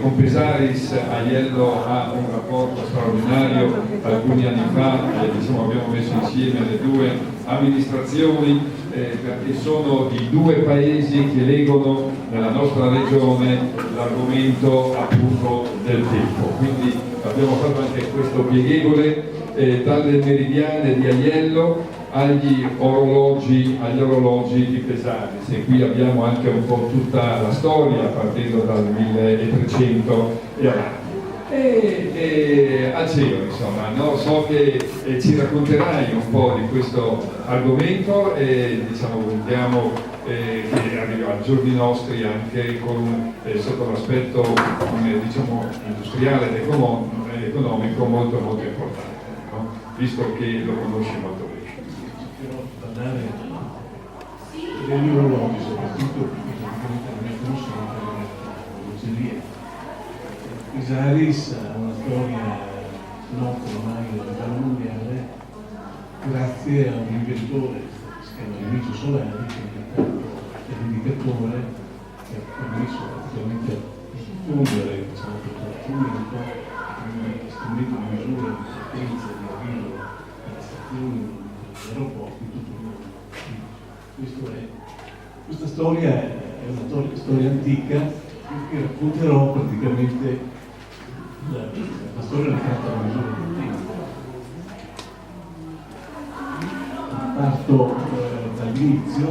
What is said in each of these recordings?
con Pesaris Aiello ha un rapporto straordinario. Alcuni anni fa abbiamo messo insieme le due amministrazioni perché sono i due paesi che legano nella nostra regione l'argomento appunto del tempo. Quindi abbiamo fatto anche questo pieghevole dalle meridiane di Aiello agli orologi di Pesaris, e qui abbiamo anche un po' tutta la storia partendo dal 1300 e avanti. E a cielo, insomma, no? So che ci racconterai un po' di questo argomento e vediamo che arriva ai giorni nostri anche sotto l'aspetto industriale ed economico molto molto importante, no? Visto che lo conosci molto bene. Parlare degli orologi, soprattutto perché praticamente la mia conoscenza è l'orologeria. Pesaris ha una storia nota ormai a livello mondiale grazie a un inventore che si chiama Luigi Solari, che ha inventato l'indicatore che ha permesso praticamente di diffondere questo strumento di misura di partenza di arrivo alle stazioni, agli aeroporti, tutto il mondo. Questa storia è una storia antica che racconterò praticamente la storia legata alla misura del tempo. Parto dall'inizio.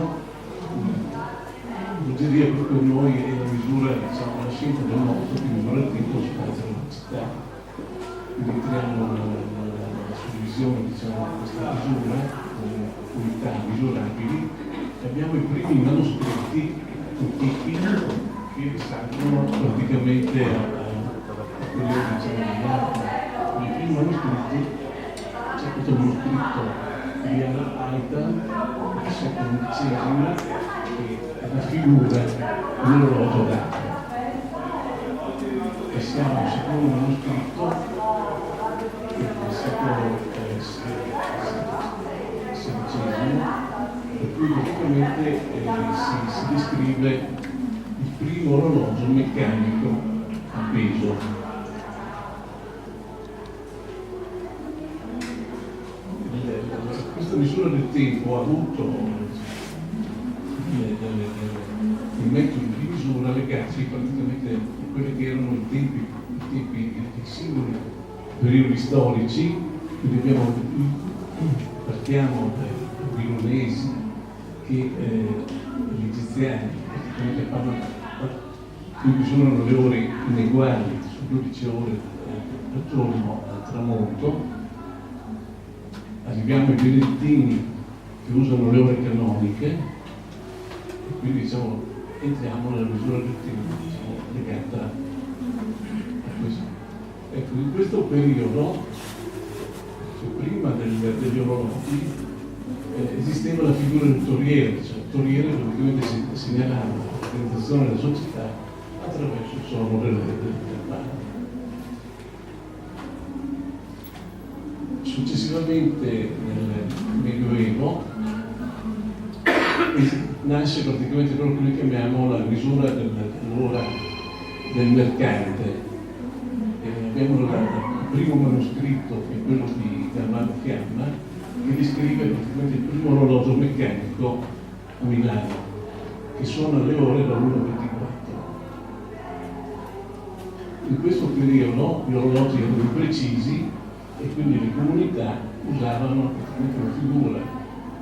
L'orologeria per noi è la misura, la scienza del mondo che misura il tempo su base della velocità. Quindi entriamo nella suddivisione di questa misura come unità misurabili. Abbiamo i primi manoscritti antichi che risalgono praticamente a periodo dell'arte. I primi manoscritti, c'è questo manoscritto di Alta del secolo XI che raffigura l'orologio d'acqua. E siamo al secondo manoscritto del secolo XVI, per cui praticamente si descrive il primo orologio meccanico a peso. Questa misura del tempo ha avuto dei metodi di misura legati praticamente a quelli che erano i tempi dei singoli periodi storici. Quindi partiamo dai babilonesi che gli egiziani praticamente parlano, qui misurano le ore ineguali, su 12 ore dal giorno al tramonto. Arriviamo ai benedettini che usano le ore canoniche e quindi entriamo nella misura del tempo legata a questo. Ecco, in questo periodo, prima degli orologi, esisteva la figura del torriere, cioè il torriere praticamente segnalava l'organizzazione della società attraverso il suono del pane. Successivamente nel Medioevo nasce praticamente quello che noi chiamiamo la misura dell'ora del mercante. Abbiamo il primo manoscritto, che è quello di Galvano Fiamma, che descrive praticamente il primo orologio meccanico a Milano, che suona le ore da 1:24. In questo periodo gli orologi erano imprecisi e quindi le comunità usavano praticamente una figura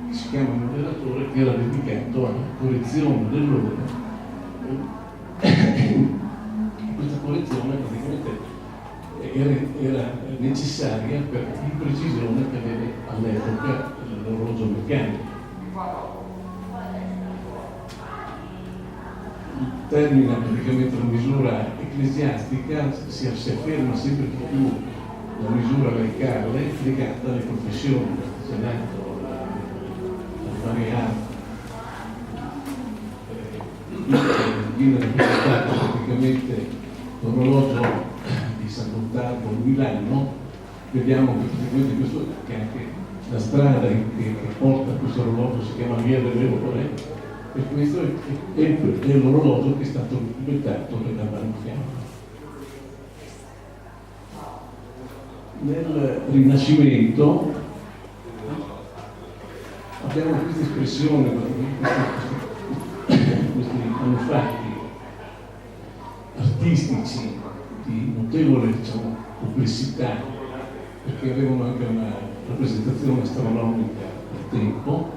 che si chiama modellatore, che era dedicato alla correzione dell'ora. Questa correzione praticamente era necessaria per l'imprecisione che aveva all'epoca l'orologio meccanico. Termina praticamente la misura ecclesiastica, si afferma sempre di più la misura laicale legata alle professioni, al senato, alle varie arti. Viene rappresentato praticamente l'orologio di San Gottardo a Milano. Vediamo praticamente questo, che anche la strada che porta a questo orologio si chiama Via delle Ore, e questo è l'orologio che è stato inventato da Galvano Fiamma. nel Rinascimento abbiamo questa espressione, questi manufatti artistici di notevole, diciamo, complessità, perché avevano anche una rappresentazione astronomica del tempo,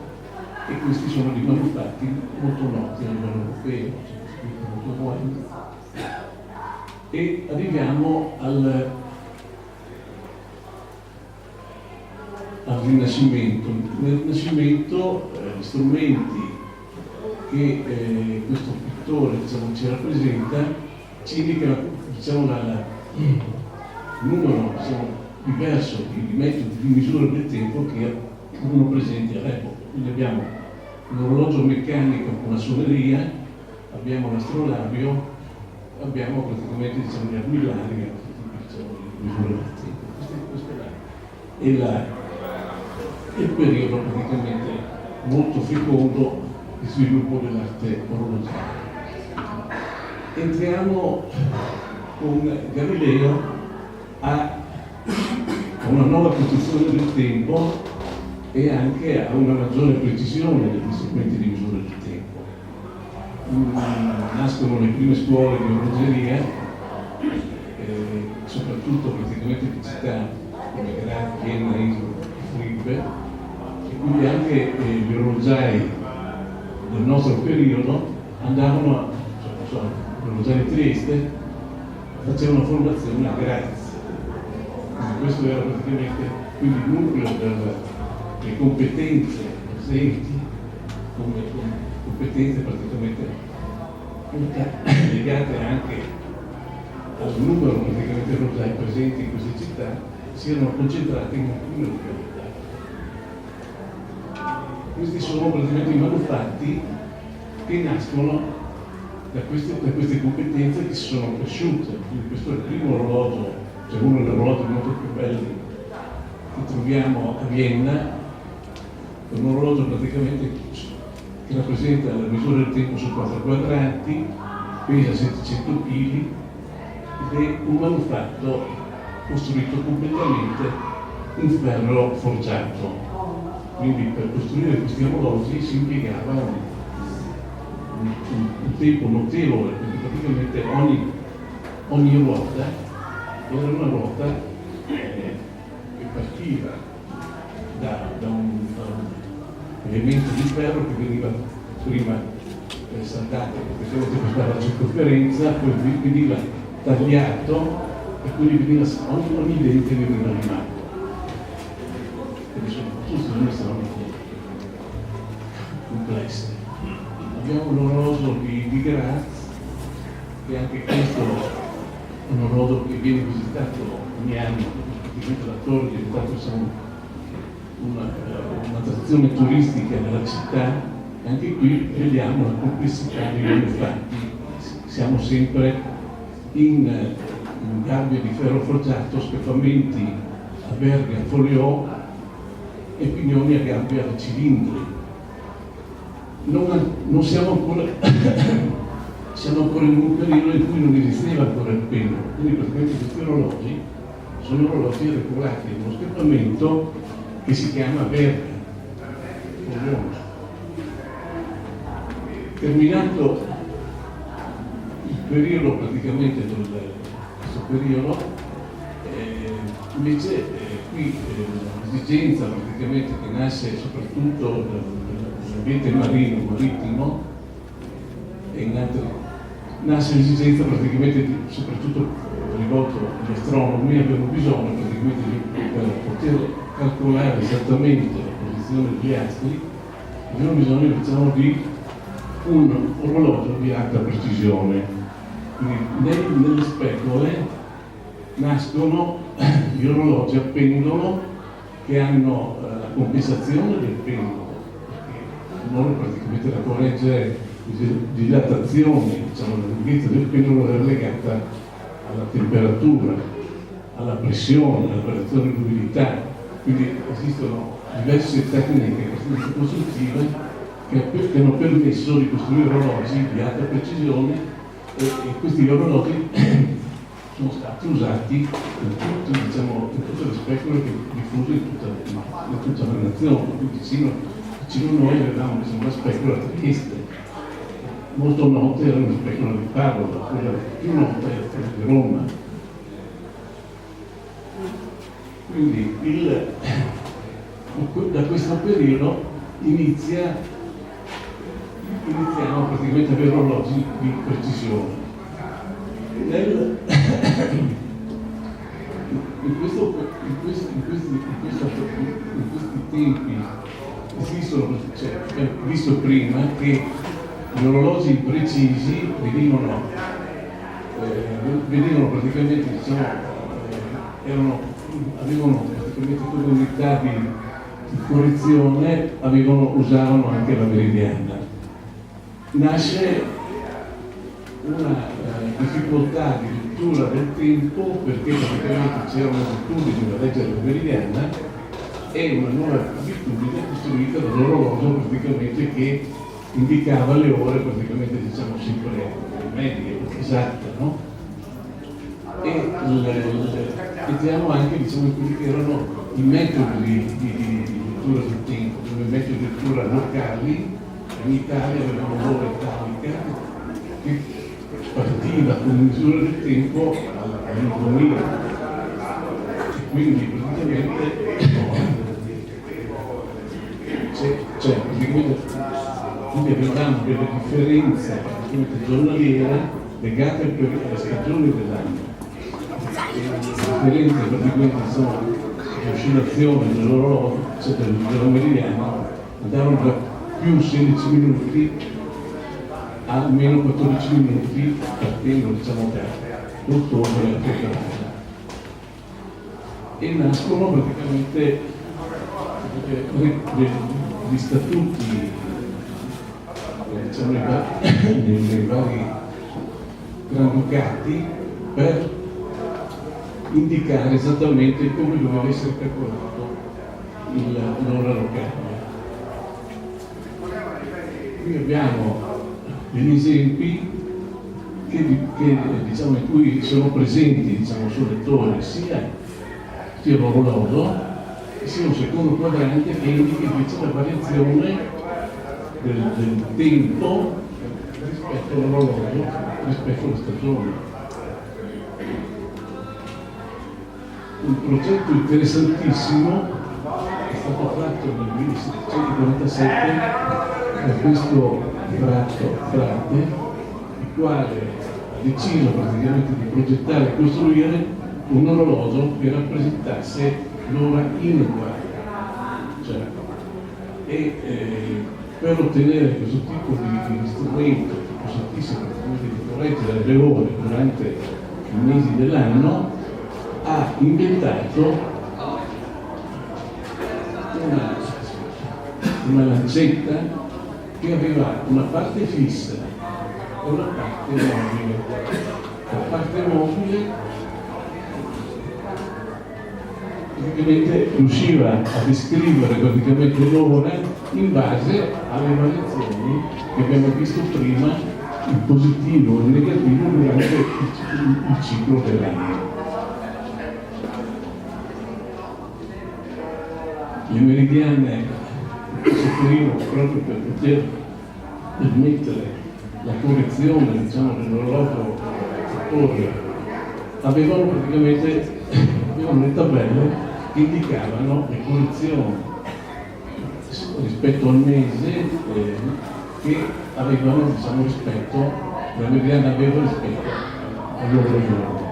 e questi sono dei manufatti molto noti a livello europeo, molto buoni. E arriviamo al Rinascimento. Nel Rinascimento gli strumenti che questo pittore, diciamo, ci rappresenta ci indicano, diciamo, il numero, diciamo, diverso di metodi di misura del tempo che erano presenti all'epoca. Quindi abbiamo un orologio meccanico con una suoneria, abbiamo l'astrolabio, abbiamo praticamente, diciamo, gli armillari, diciamo, le misure del tempo. Questo è il periodo praticamente molto fecondo di sviluppo dell'arte orologiaria. Entriamo con Galileo a una nuova concezione del tempo e anche a una maggiore precisione degli strumenti di misura del tempo. Nascono le prime scuole di orologeria, soprattutto praticamente di città come Graz, Vienna, Innsbruck, Fribe, e quindi anche gli orologiai del nostro periodo andavano, gli orologiai di Trieste facevano formazione a Graz. Questo era praticamente quindi il nucleo delle competenze presenti, come competenze praticamente legate anche al numero praticamente di orologiai presenti in queste città, si erano concentrati in alcune località. Questi sono praticamente i manufatti che nascono da queste competenze che si sono cresciute. Quindi questo è il primo orologio, cioè uno degli orologi molto più belli che troviamo a Vienna, è un orologio praticamente che rappresenta la misura del tempo su 4 quadranti, pesa 700 kg ed è un manufatto costruito completamente in ferro forgiato. Quindi per costruire questi orologi si impiegava un tempo notevole, perché praticamente ogni ruota era una ruota che partiva da un elemento di ferro che veniva prima saldato, perché costava la circonferenza, poi veniva tagliato e quindi ogni dente veniva limato. Quindi sono costruzioni estremamente complesse. Abbiamo un orologio di Graz, che anche questo è un orologio che viene visitato ogni anno, praticamente la torre è diventata un'attrazione turistica nella città, e anche qui vediamo la complessità dei manufatti. Siamo sempre in gabbie di ferro forgiato, scaffamenti a verga, a folio e pignoni a gabbia a cilindri. Non siamo ancora siamo ancora in un periodo in cui non esisteva ancora il pendolo, quindi praticamente questi orologi sono orologi regolati in uno scaffamento che si chiama verga. Terminato il periodo praticamente questo periodo, invece qui l'esigenza praticamente che nasce soprattutto nell'ambiente marittimo e in altri, nasce l'esigenza praticamente soprattutto rivolto agli astronomi, avevano bisogno praticamente per poter calcolare esattamente la posizione degli astri, avevano bisogno, diciamo, di un orologio di alta precisione. Quindi nelle specule nascono gli orologi a pendolo che hanno la compensazione del pendolo, perché loro praticamente la correggere dilatazione, diciamo, la lunghezza del pendolo è legata alla temperatura, alla pressione, alla variazione di mobilità. Quindi esistono diverse tecniche costruttive che hanno permesso di costruire orologi di alta precisione, e questi orologi sono stati usati in tutte le specule che diffuse in tutta la nazione, vicino a noi avevamo una specola trieste, molto nota era una specola di Padova, quella più nota era quella di Roma. Quindi da questo periodo iniziamo praticamente a avere orologi di precisione. In questi tempi esistono, cioè, visto prima che gli orologi precisi venivano praticamente, avevano praticamente come unità di correzione, usavano anche la meridiana. Nasce una difficoltà di lettura del tempo perché praticamente c'era un'abitudine a leggere la meridiana e una nuova abitudine costruita dall'orologio praticamente che indicava le ore praticamente sempre medie, esatte, no? E vediamo anche quelli che erano i metodi di lettura del tempo, come metodi di lettura locali. In Italia avevamo l'ora italica che partiva con misura del tempo all'2000 e quindi praticamente quindi avevamo delle differenze giornaliere legate alle stagioni dell'anno. Le differenze praticamente sono le oscillazioni dell'orologio, cioè della meridiana, andavano da più 16 minuti a meno 14 minuti partendo da ottobre a febbraio. E nascono praticamente gli statuti nei vari granducati per indicare esattamente come doveva essere calcolato l'ora locale. Qui abbiamo degli esempi in cui sono presenti sul lettore sia l'orologio sia un secondo quadrante che indica invece la variazione del tempo rispetto all'orologio, rispetto alla stagione. Un progetto interessantissimo è stato fatto nel 1747 da questo frate, il quale ha deciso praticamente di progettare e costruire un orologio che rappresentasse l'ora in equario. Per ottenere questo tipo di strumento che consentisse di correggere le ore durante i mesi dell'anno, ha inventato una lancetta che aveva una parte fissa e una parte mobile. La parte mobile praticamente riusciva a descrivere praticamente l'ora in base alle variazioni che abbiamo visto prima, in positivo e in negativo durante il ciclo dell'anno. Le meridiane soffrivano proprio per poter permettere la correzione dell'orologio avevano praticamente le tabelle che indicavano le correzioni rispetto al mese che avevano rispetto, la meridiana aveva rispetto al loro giorno.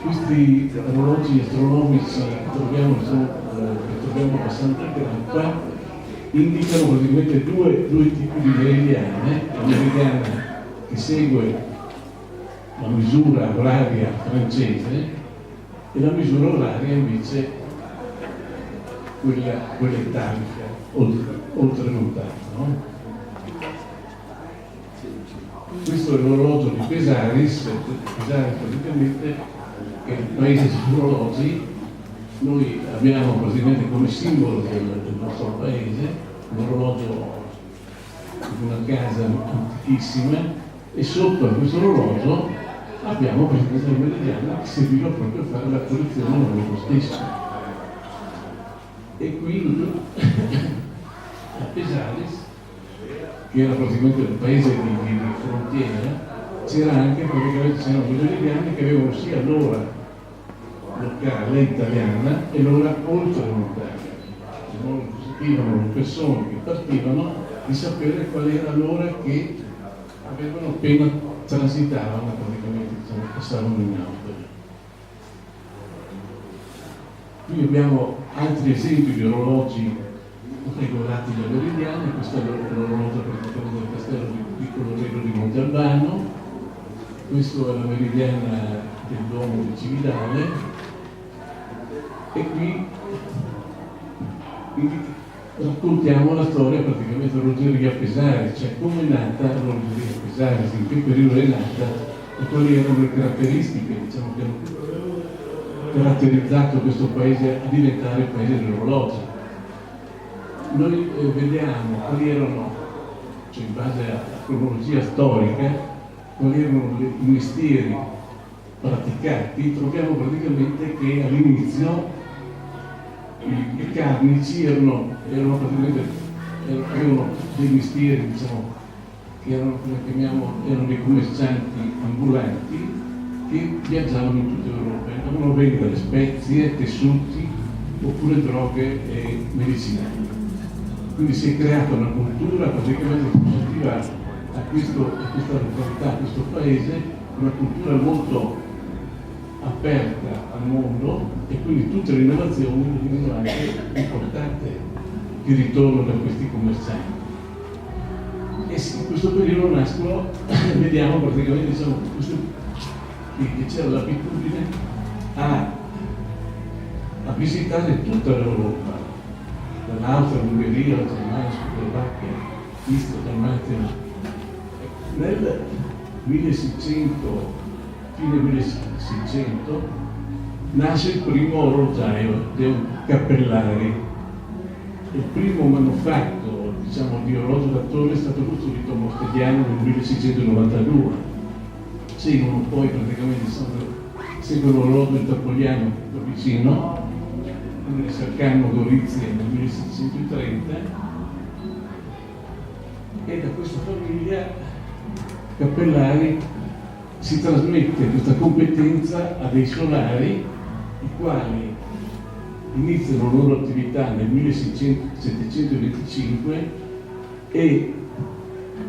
Questi orologi astronomici che troviamo abbastanza grappa indicano praticamente due tipi di meridiane, la meridiana che segue la misura oraria francese e la misura oraria invece quella italica, oltremontana. No? Questo è l'orologio di Pesaris. Pesaris praticamente è il paese degli orologi. Noi abbiamo praticamente come simbolo del nostro paese un orologio di una casa antichissima e sotto a questo orologio abbiamo praticamente la meridiana che serviva proprio a fare la correzione dell'orologio stesso. E quindi a Pesaris, che era praticamente il paese di frontiera, c'erano dei meridiani che avevano sia l'ora locale italiana e l'ora oltremontana. Non sentivano le persone che partivano di sapere qual era l'ora che avevano appena transitavano, praticamente passavano in auto. Qui abbiamo altri esempi di orologi regolati da meridiani. Questo è l'orologio praticamente del castello Piccolo Regno di Montalbano, questo è la meridiana del Duomo di Cividale, e qui raccontiamo la storia praticamente dell'orologeria Pesaris, cioè come è nata l'orologeria Pesaris, in che periodo è nata e quali erano le caratteristiche, diciamo, che hanno caratterizzato questo paese a diventare il paese dell'orologio. Noi vediamo quali erano, cioè in base alla cronologia storica, quali erano i mestieri praticati. Troviamo praticamente che all'inizio i carnici avevano dei mestieri, diciamo, che erano, come chiamiamo, erano dei commercianti ambulanti che viaggiavano in tutta Europa, andavano a vendere spezie, tessuti oppure droghe e medicinali. Quindi si è creata una cultura praticamente positiva a questa località, a questo paese, una cultura molto aperta al mondo, e quindi tutte le innovazioni venivano anche importate di ritorno da questi commercianti. E in questo periodo nascono, vediamo praticamente, diciamo, che c'era l'abitudine a visitare tutta l'Europa, dall'Austria, l'Ungheria, la Germania, la Slovacchia, Istria, Dalmazia. Nel 1600, fine 1600, nasce il primo orologiaio, Cappellari. Il primo manufatto, diciamo, di orologio d'attore è stato costruito a Mostigliano nel 1692. Seguono poi praticamente, seguono l'orologio di Topoliano da vicino, nel Sarcano Gorizia nel 1630, e da questa famiglia Cappellari si trasmette questa competenza a dei solari, i quali iniziano la loro attività nel 1725, e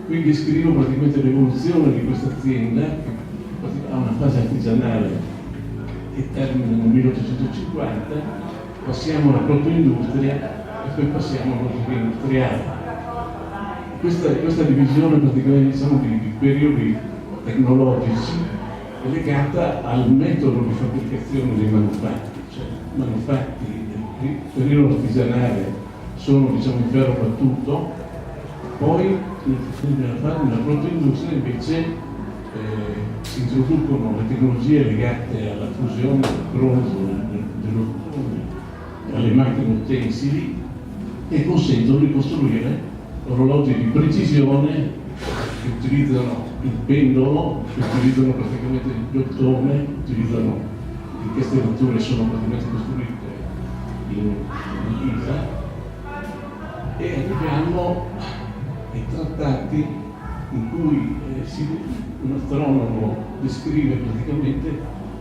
qui descrivo praticamente l'evoluzione di questa azienda, che ha una fase artigianale che termina nel 1850, passiamo alla protoindustria e poi passiamo all'orologeria industriale. Questa divisione praticamente, diciamo, di periodi tecnologici è legata al metodo di fabbricazione dei manufatti, cioè manufatti del periodo artigianale sono, diciamo, in ferro battuto, poi nella protoindustria invece si introducono le tecnologie legate alla fusione del bronzo, dell'ottone, alle macchine utensili, e consentono di costruire orologi di precisione che utilizzano il pendolo, che utilizzano praticamente l'ottone, utilizzano, queste vetture sono praticamente costruite in ghisa, e arriviamo ai trattati in cui un astronomo descrive praticamente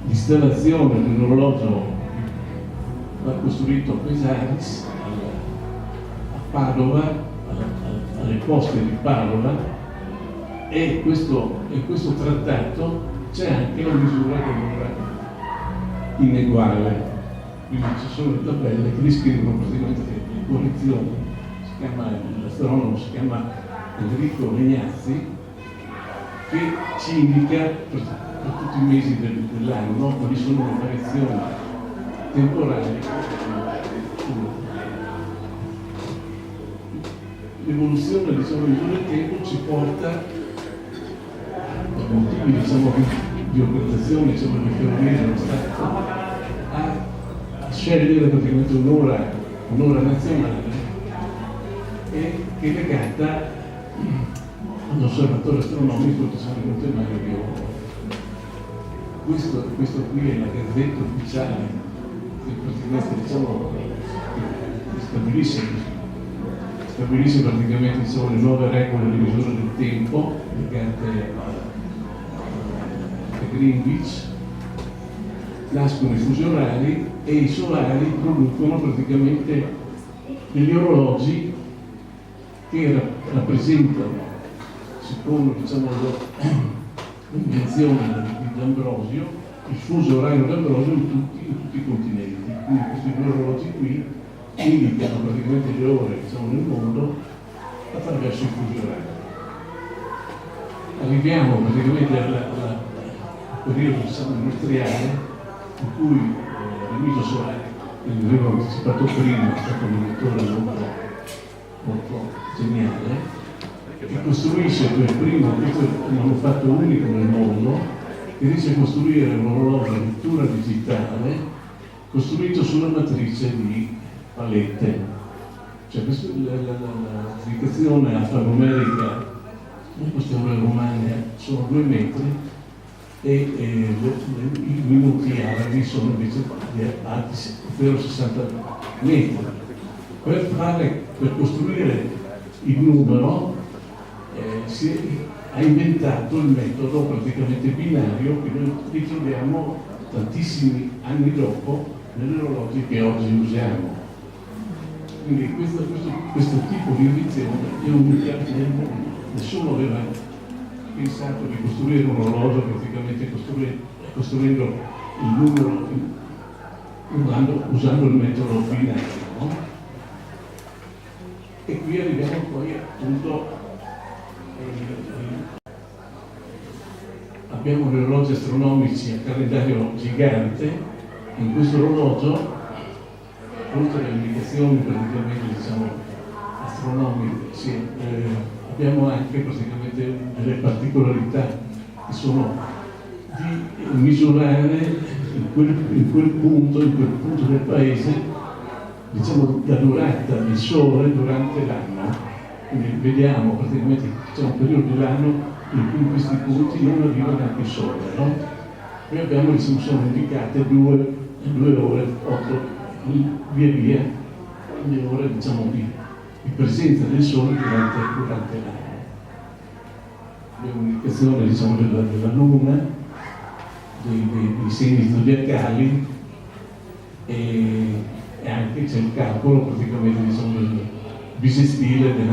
l'installazione di un orologio costruito a Pesaris, a Padova, alle poste di Padova, e questo trattato c'è anche la misura dell'ora ineguale. Quindi ci sono le tabelle che descrivono praticamente le correzioni. L'astronomo si chiama Enrico Legnazzi, che ci indica per tutti i mesi dell'anno quali sono le variazioni temporali. L'evoluzione, diciamo, del tempo ci porta, per motivi, diciamo, di organizzazione, diciamo, di ferrovie dello Stato, a scegliere praticamente un'ora nazionale, e che è legata all'osservatorio astronomico di San Montemagno di Oro. Questo qui è la gazzetta ufficiale che praticamente stabilisce praticamente le nuove regole di misura del tempo legate a Greenwich. Nascono i fusi orari e i solari producono praticamente degli orologi che rappresentano, secondo l'invenzione di D'Ambrosio, il fuso orario d'Ambrosio in tutti i continenti. Quindi questi due orologi qui indicano praticamente le ore nel mondo attraverso i fusi orari. Arriviamo praticamente al periodo industriale, in cui l'emiso solare, che avevo anticipato prima, è stato un inventore molto geniale, che costruisce per primo, questo è un manufatto unico nel mondo, che riesce a costruire un orologio a lettura digitale costruito sulla matrice di palette. Cioè l'applicazione alfanumerica di queste ore romane sono 2 metri e i minuti arabi sono invece alti 0,60 metri. Per costruire il numero ha inventato il metodo praticamente binario che noi ritroviamo tantissimi anni dopo negli orologi che oggi usiamo. Quindi questo tipo di invenzione è unica nel mondo. Nessuno aveva pensato di costruire un orologio praticamente costruendo il numero usando il metodo binario, no? E qui arriviamo poi appunto abbiamo gli orologi astronomici a calendario gigante. In questo orologio, oltre alle indicazioni praticamente astronomiche, abbiamo anche praticamente delle particolarità che sono di misurare in quel punto del paese, la durata del sole durante l'anno. Quindi vediamo praticamente c'è un periodo dell'anno in cui in questi punti non arriva neanche il sole, no? Qui abbiamo, sono indicate 2 ore 8, via le ore di presenza del sole durante l'anno. Abbiamo un'indicazione della luna, dei segni zodiacali e anche c'è il calcolo praticamente del bisestile, del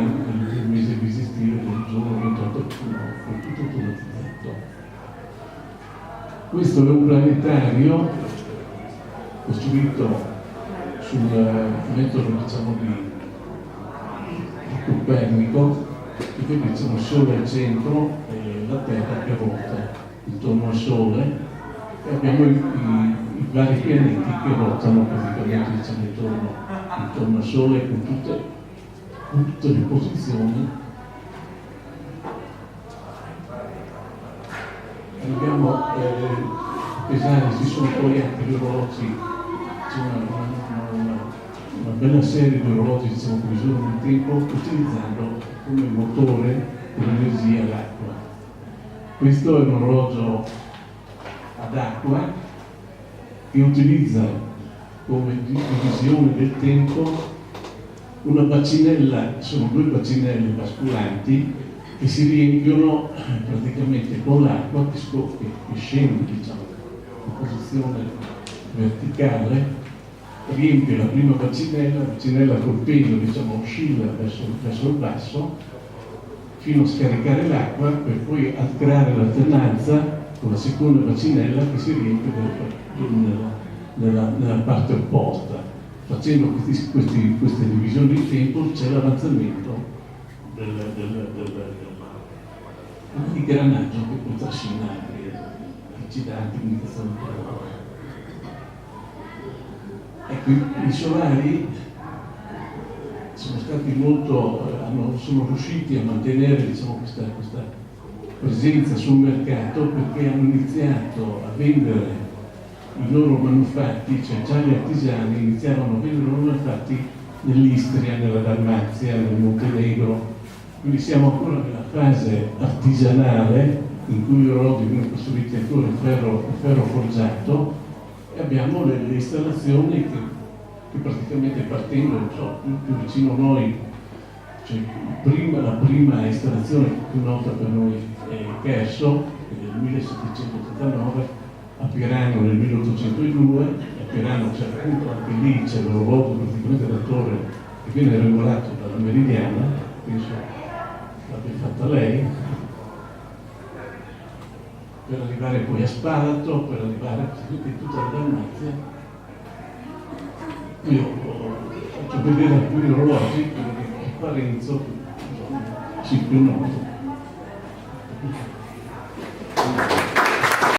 mese bisestile del giorno 28, tutto automatizzato. Questo è un planetario costruito sul metodo di Copernico, e quindi il Sole al centro e la Terra che ruota intorno al Sole, e abbiamo i vari pianeti che ruotano praticamente intorno al Sole con tutte le posizioni. Abbiamo pesare, ci sono poi anche gli orologi, c'è una bella serie di orologi che misurano il tempo utilizzando come motore dell'energia l'acqua. Questo è un orologio ad acqua che utilizza come divisione del tempo una bacinella, sono 2 bacinelle basculanti che si riempiono praticamente con l'acqua che scende in posizione verticale, riempie la prima bacinella col peso oscilla verso il basso fino a scaricare l'acqua, per poi creare l'alternanza con la seconda bacinella che si riempie nella parte opposta. Facendo queste divisioni di tempo c'è l'avanzamento dell'ingranaggio che poi trascina ci dà anche un'indicazione per lavoro. Ecco, i solari sono stati sono riusciti a mantenere questa presenza sul mercato perché hanno iniziato a vendere i loro manufatti, cioè già gli artigiani iniziavano a vendere i loro manufatti nell'Istria, nella Dalmazia, nel Montenegro, quindi siamo ancora nella fase artigianale in cui gli orologi vengono costruiti ancora in ferro forgiato, e abbiamo le installazioni che praticamente partendo, non so, più vicino a noi, cioè la prima installazione più nota per noi è Cherso, nel 1789, a Pirano nel 1802. A Pirano c'è appunto anche lì, c'è l'orologio praticamente da torre che viene regolato dalla Meridiana, penso l'abbia fatta lei, per arrivare poi a Spalato, per arrivare praticamente in tutta la Dalmazia. Io faccio vedere alcuni orologi, quello che Parenzo, sì, più noto.